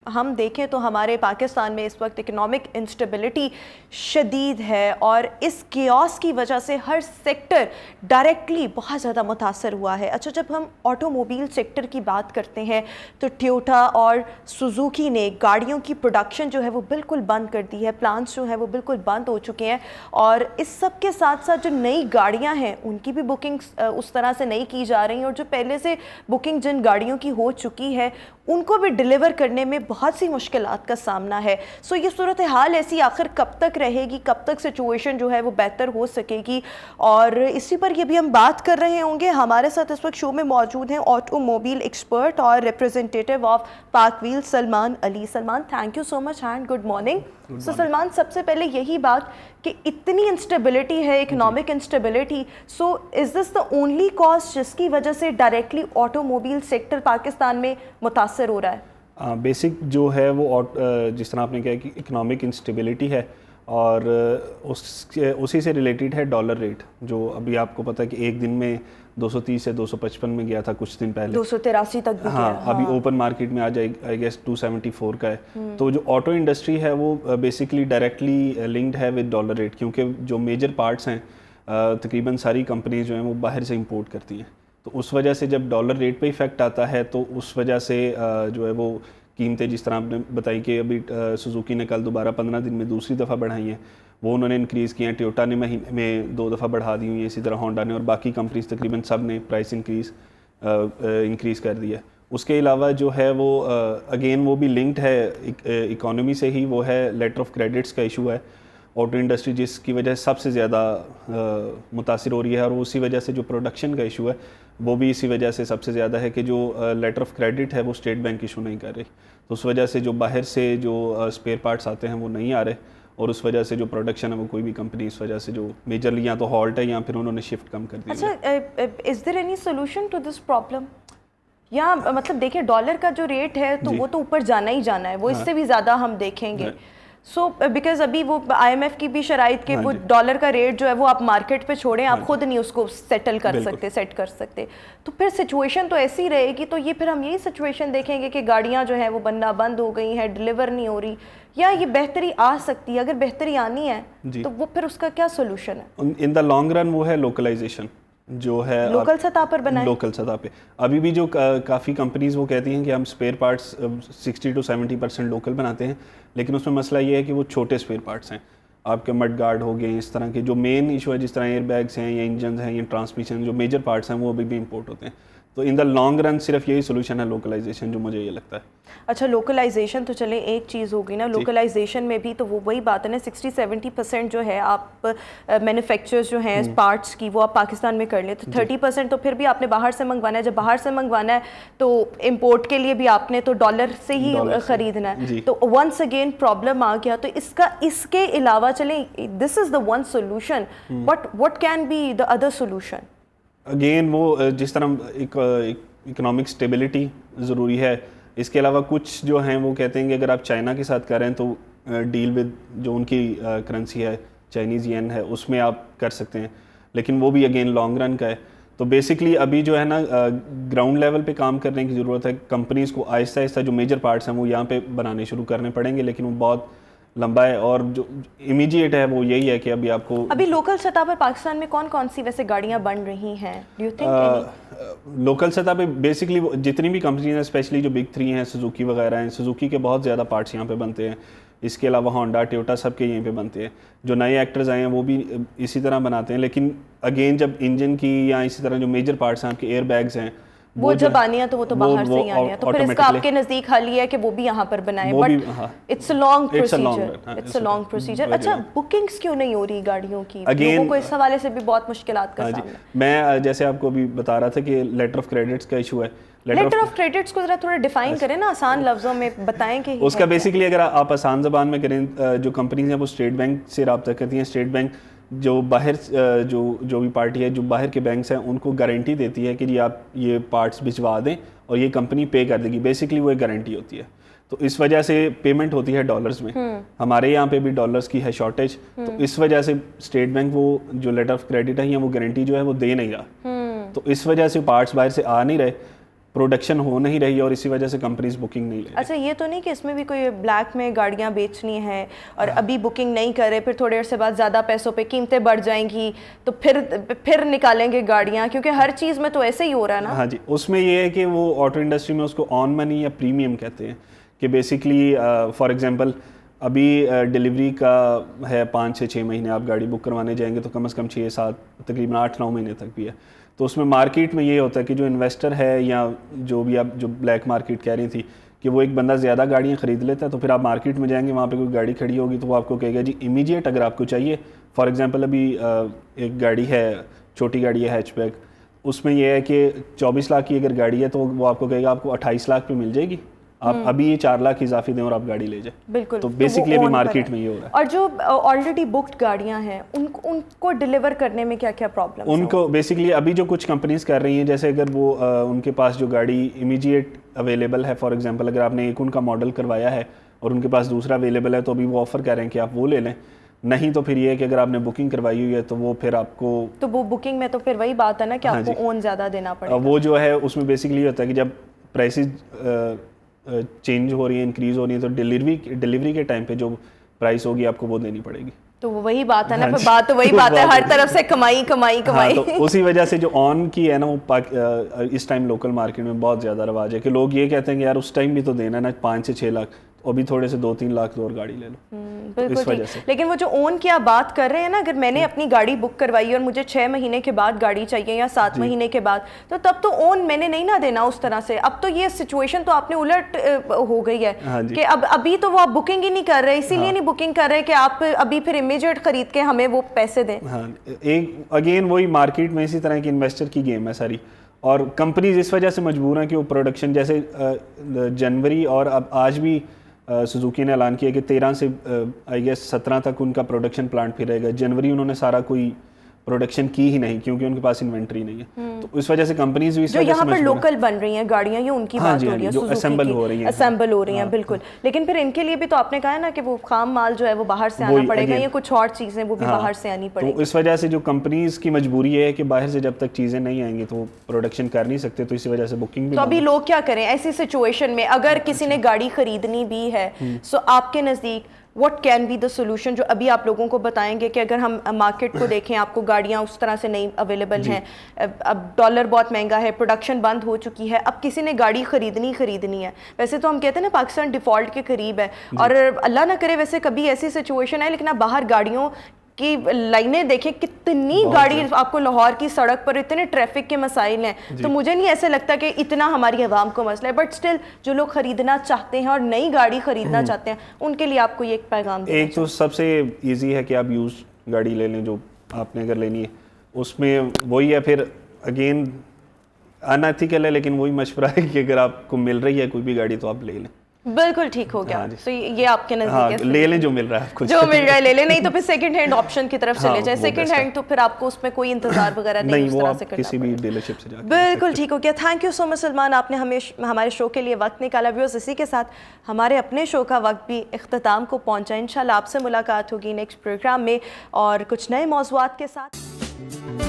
हम देखें तो हमारे पाकिस्तान में इस वक्त इकोनॉमिक इंस्टेबिलिटी शदीद है और इस केओस की वजह से हर सेक्टर डायरेक्टली बहुत ज़्यादा मुतासर हुआ है। अच्छा, जब हम ऑटोमोबाइल सेक्टर की बात करते हैं तो टोयोटा और सुजुकी ने गाड़ियों की प्रोडक्शन जो है वो बिल्कुल बंद कर दी है, प्लांट्स जो है वो बिल्कुल बंद हो चुके हैं और इस सब के साथ साथ जो नई गाड़ियाँ हैं उनकी भी बुकिंग्स उस तरह से नहीं की जा रही और जो पहले से बुकिंग जिन गाड़ियों की हो चुकी है उनको भी डिलीवर करने में बहुत सी मुश्किलात का सामना है। सो ये सूरत हाल ऐसी आखिर कब तक रहेगी, कब तक सिचुएशन जो है वो बेहतर हो सकेगी, और इसी पर ये भी हम बात कर रहे होंगे। हमारे साथ इस वक्त शो में मौजूद हैं ऑटोमोबाइल एक्सपर्ट और representative of PakWheels Salman Ali. Salman, thank you so much and good morning. So Salman, सबसे पहले यही बात कि इतनी इंस्टेबिलिटी है, economic instability, so is this the only cause जिसकी वजह से डायरेक्टली ऑटोमोबाइल सेक्टर पाकिस्तान में मुतासर हो रहा है? बेसिक जो है वो जिस तरह आपने कहा कि इकोनॉमिक इंस्टेबिलिटी है और उसी से रिलेटेड है डॉलर रेट, जो अभी आपको पता है कि एक दिन में 230 से 255 में गया था कुछ दिन पहले, 283 तक भी हाँ, गया। अभी ओपन मार्केट में आज आई गेस 274 का है। तो जो ऑटो इंडस्ट्री है वो बेसिकली डायरेक्टली लिंक्ड है विद डॉलर रेट, क्योंकि जो मेजर पार्ट्स हैं तकरीबन सारी कंपनीज जो हैं वो बाहर से इंपोर्ट करती हैं। तो उस वजह से जब डॉलर रेट पे इफेक्ट आता है तो उस वजह से जो है वो कीमतें, जिस तरह आपने बताई कि अभी सुजुकी ने कल दोबारा 15 दिन में दूसरी दफ़ा बढ़ाई हैं, वो उन्होंने इंक्रीज़ किए हैं। टोयोटा ने महीने में 2 दफ़ा बढ़ा दी हुई है, इसी तरह होंडा ने और बाकी कंपनीज तकरीबन सब ने प्राइस इंक्रीज़ कर दिया है। उसके अलावा जो है वो अगेन वो भी लिंक्ड है इकॉनमी से ही, वो है लेटर ऑफ क्रेडिट्स का इशू है ऑटो इंडस्ट्री, जिसकी वजह से सबसे ज़्यादा मुतासिर हो रही है, और उसी वजह से जो प्रोडक्शन का इशू है वो भी इसी वजह से सबसे ज़्यादा है कि जो लेटर ऑफ क्रेडिट है वो स्टेट बैंक इशू नहीं कर रही, तो उस वजह से जो बाहर से जो स्पेयर पार्ट्स आते हैं वो नहीं आ रहे, और उस वजह से जो प्रोडक्शन है वो कोई भी कंपनी इस वजह से जो मेजरली या तो हॉल्ट है या फिर उन्होंने शिफ्ट कम कर दिया। अच्छा, is there any solution to this problem? या मतलब देखिए, डॉलर का जो रेट है तो वो तो ऊपर जाना ही जाना है, वो इससे भी ज़्यादा हम देखेंगे। सो बिकॉज अभी वो IMF की भी शराइत के वो डॉलर का रेट जो है वो आप मार्केट पे छोड़ें, आप खुद नहीं उसको सेट कर सकते, तो फिर सिचुएशन तो ऐसी रहेगी। तो ये फिर हम यही सिचुएशन देखेंगे कि गाड़ियाँ जो हैं वो बनना बंद हो गई हैं, डिलीवर नहीं हो रही, या ये बेहतरी आ सकती है? अगर बेहतरी आनी है तो वो फिर उसका क्या सोल्यूशन है? इन द लॉन्ग रन वो है लोकलाइजेशन, जो है लोकल सतह पर बनाएं। लोकल सतह पे अभी भी जो काफ़ी कंपनीज वो कहती हैं कि हम स्पेयर पार्ट्स 60 to 70% लोकल बनाते हैं, लेकिन उसमें मसला ये है कि वो छोटे स्पेयर पार्ट्स हैं, आपके मड गार्ड हो गए, इस तरह के जो मेन इशू है, जिस तरह एयर बैग्स हैं या इंजन हैं या ट्रांसमिशन, जो मेजर पार्ट्स हैं वो अभी भी इंपोर्ट होते हैं। तो इन द लॉन्ग रन सिर्फ यही सोल्यूशन है लोकलाइजेशन, जो मुझे ये लगता है। अच्छा, लोकलाइजेशन तो चले एक चीज़ होगी ना, लोकलाइजेशन में भी तो वो वही बात है ना, 60-70% जो है आप मैन्युफैक्चरर्स जो हैं पार्ट्स की वो आप पाकिस्तान में कर लें, तो 30% तो फिर भी आपने बाहर से मंगवाना है। जब बाहर से मंगवाना है तो इंपोर्ट के लिए भी आपने तो डॉलर से ही ख़रीदना है, तो वंस अगेन प्रॉब्लम आ गया। तो इसके अलावा चलें, this is the one solution, but what can be the other solution? Again वो जिस तरह इकोनॉमिक स्टेबिलिटी ज़रूरी है, इसके अलावा कुछ जो हैं वो कहते हैं कि अगर आप चाइना के साथ करें तो डील विद जो उनकी करेंसी है चाइनीज़ येन है उसमें आप कर सकते हैं, लेकिन वो भी अगेन लॉन्ग रन का है। तो बेसिकली अभी जो है ना ग्राउंड लेवल पे काम करने की ज़रूरत है। कंपनीज़ को आहिस्ता आहिस्ता जो मेजर पार्ट्स हैं वो यहाँ पे बनाने शुरू करने पड़ेंगे, लेकिन वो बहुत लंबा है, और जो इमीडिएट है वो यही है कि अभी लोकल सतह पर पाकिस्तान में कौन कौन सी वैसे गाड़ियाँ बन रही हैं? डू यू थिंक लोकल सतह पे बेसिकली जितनी भी कंपनीज हैं, स्पेशली जो बिग 3 हैं, सुजुकी वगैरह हैं, सुजुकी के बहुत ज़्यादा पार्ट्स यहाँ पे बनते हैं। इसके अलावा होंडा, टोयोटा सब के यहीं पे बनते हैं। जो नए एक्टर्स आए हैं वो भी इसी तरह बनाते हैं, लेकिन अगेन जब इंजन की या इसी तरह जो मेजर पार्ट्स हैं, आपके एयर बैग्स हैं, वो जब आनी है तो वो तो बाहर से ही आनी है, तो फिर इसका आपके नज़दीक हल ये है कि वो भी यहाँ पर बनाए, but it's a long procedure. अच्छा, बुकिंग्स क्यों नहीं हो रही गाड़ियों की? लोगों को इस हवाले से भी बहुत मुश्किलात का सामना। मैं जैसे आपको अभी बता रहा था कि लेटर ऑफ क्रेडिट्स का इशू है। लेटर ऑफ क्रेडिट्स को जरा थोड़ा डिफाइन करें ना, आसान लफ्जों में बताएं कि उसका बेसिकली अगर आप आसान ज़बान में करें, जो कंपनीज हैं वो स्टेट बैंक से रब्ता करती हैं। स्टेट बैंक जो बाहर जो भी पार्टी है, जो बाहर के बैंक्स हैं, उनको गारंटी देती है कि जी आप ये पार्ट्स भिजवा दें और ये कंपनी पे कर देगी। बेसिकली वो एक गारंटी होती है, तो इस वजह से पेमेंट होती है डॉलर्स में। हमारे यहाँ पे भी डॉलर्स की है शॉर्टेज, तो इस वजह से स्टेट बैंक वो जो लेटर ऑफ क्रेडिट है या वो गारंटी जो है वो दे नहीं रहा, तो इस वजह से पार्ट्स बाहर से आ नहीं रहे, प्रोडक्शन हो नहीं रही और इसी वजह से कंपनीज बुकिंग नहीं ले रही। अच्छा, ये तो नहीं कि इसमें भी कोई ब्लैक में गाड़ियाँ बेचनी है और अभी बुकिंग नहीं करे, फिर थोड़ी देर से बाद ज़्यादा पैसों पे कीमतें बढ़ जाएंगी तो फिर निकालेंगे गाड़ियाँ, क्योंकि हर चीज़ में तो ऐसे ही हो रहा है ना। हाँ जी, उसमें ये है कि वो ऑटो इंडस्ट्री में उसको ऑन मनी या प्रीमियम कहते हैं कि बेसिकली फॉर एग्जांपल अभी डिलीवरी का है 5 से 6 महीने, आप गाड़ी बुक करवाने जाएंगे तो कम से कम 6-7 तकरीबन 8-9 महीने तक भी है। तो उसमें मार्केट में ये होता है कि जो इन्वेस्टर है या जो भी आप जो ब्लैक मार्केट कह रही थी कि वो एक बंदा ज़्यादा गाड़ियाँ ख़रीद लेता है, तो फिर आप मार्केट में जाएंगे, वहाँ पे कोई गाड़ी खड़ी होगी तो वो आपको कहेगा जी इमीडिएट अगर आपको चाहिए। फॉर एग्जांपल अभी एक गाड़ी है, छोटी गाड़ी है हैचबैक, उसमें यह है कि 24 लाख की अगर गाड़ी है तो वो आपको कहेगा आपको 28 लाख पे मिल जाएगी, आप अभी ये 4 लाख इजाफी दें और आप गाड़ी ले जाए। बिल्कुल। तो बेसिकली अभी मार्केट में ये हो रहा है। और जो ऑलरेडी बुक्ड गाड़ियां हैं उनको डिलीवर करने में क्या क्या प्रॉब्लम? उनको बेसिकली अभी जो कुछ कंपनीज कर रही हैं, जैसे अगर वो उनके पास जो गाड़ी इमीडिएट अवेलेबल है, फॉर एग्जांपल अगर आपने एक उनका मॉडल करवाया है और उनके पास दूसरा अवेलेबल है तो अभी वो ऑफर कर रहे हैं कि आप वो ले लें, नहीं तो फिर ये है कि अगर आपने बुकिंग करवाई हुई है तो वो फिर आपको, तो वो बुकिंग में तो फिर वही बात है ना कि आपको ओन ज़्यादा देना पड़ेगा। वो जो है उसमें बेसिकली होता है कि जब प्राइसेस चेंज हो रही है, इंक्रीज हो रही है, तो डिलीवरी के टाइम पे जो प्राइस होगी आपको वो देनी पड़ेगी। तो वही बात है ना, फिर बात तो वही बात है, हर तरफ से कमाई कमाई कमाई। हाँ, तो उसी वजह से जो ऑन की है ना वो इस टाइम लोकल मार्केट में बहुत ज़्यादा रवाज है कि लोग ये कहते हैं कि यार उस टाइम भी तो देना ना 5 से 6 लाख, अभी थोड़े से 2-3 लाख और गाड़ी ले लो। बिल्कुल ठीक। लेकिन वो जो ओन की आप बात कर रहे हैं ना, अगर मैंने अपनी गाड़ी बुक करवाई और मुझे 6 महीने के बाद गाड़ी चाहिए या 7 महीने के बाद, तो तब तो ओन मैंने नहीं ना देना उस तरह से। अब तो ये सिचुएशन तो आपने उलट हो गई है कि अब अभी तो वो आप बुकिंग ही नहीं कर रहे, इसीलिए नहीं बुकिंग कर रहे कि आप अभी फिर इमीडिएट खरीद के हमें वो पैसे दें। हाँ, एक अगेन वही मार्केट में इसी तरह की इन्वेस्टर की गेम है सारी, और कंपनीज इस वजह से मजबूर हैं कि वो प्रोडक्शन जैसे जनवरी और अब आज भी सुजुकी ने ऐलान किया कि 13 से आई गेस 17 तक उनका प्रोडक्शन प्लांट फिर रहेगा। जनवरी उन्होंने सारा कोई प्रोडक्शन की ही नहीं क्योंकि उनके पास इन्वेंट्री नहीं है। तो इस वजह से कंपनीज भी जो यहाँ पर लोकल बन रही हैं गाड़ियाँ, ये उनकी बात हो रही है, जो असेंबल हो रही हैं, बिल्कुल। लेकिन फिर इनके लिए भी तो आपने कहा है ना कि वो खाम माल जो है वो बाहर से आना पड़ेगा, या कुछ और चीज़ें वो भी बाहर से आनी पड़ेगी। तो इस वजह से जो कंपनीज की मजबूरी है कि बाहर से जब तक चीज़ें नहीं आएंगी तो प्रोडक्शन कर नहीं सकते, तो इसी वजह से बुकिंग भी। तो अभी लोग क्या करें ऐसी सिचुएशन में, अगर किसी ने गाड़ी खरीदनी भी है, सो आपके नज़दीक what can be the solution जो अभी आप लोगों को बताएंगे कि अगर हम मार्केट को देखें, आपको गाड़ियां उस तरह से नहीं अवेलेबल हैं, अब डॉलर बहुत महंगा है, प्रोडक्शन बंद हो चुकी है, अब किसी ने गाड़ी खरीदनी है। वैसे तो हम कहते हैं ना पाकिस्तान डिफ़ॉल्ट के करीब है, और अल्लाह ना करे वैसे कभी ऐसी सिचुएशन है, लेकिन आप बाहर गाड़ियों की लाइनें देखें, कितनी गाड़ी आपको लाहौर की सड़क पर, इतने ट्रैफिक के मसाइल हैं। तो मुझे नहीं ऐसे लगता कि इतना हमारी आवाम को मसला है, बट स्टिल जो लोग खरीदना चाहते हैं और नई गाड़ी खरीदना चाहते हैं, उनके लिए आपको ये एक पैगाम देना। एक तो सबसे इजी है कि आप यूज गाड़ी ले लें, जो आपने अगर लेनी है उसमें वही है। फिर अगेन अनएथिकल है, लेकिन वही मशवरा है कि अगर आपको मिल रही है कोई भी गाड़ी तो आप ले लें। बिल्कुल ठीक हो गया। तो ये आपके नजदीक ले लें जो मिल रहा है आपको, जो मिल रहा है ले लें, नहीं तो फिर सेकंड हैंड ऑप्शन की तरफ चले जाए। सेकंड हैंड तो फिर आपको उसमें कोई इंतजार वगैरह नहीं उस तरह से करना, किसी भी डीलरशिप से जाकर। बिल्कुल ठीक हो गया। Thank you so much Salman, आपने हमारे शो के लिए वक्त निकाला। व्यूअर्स, इसी के साथ हमारे अपने शो का वक्त भी इख्तिताम को पहुंचा। इंशाल्लाह आपसे मुलाकात होगी नेक्स्ट प्रोग्राम में और कुछ नए मौज़ूआत के साथ।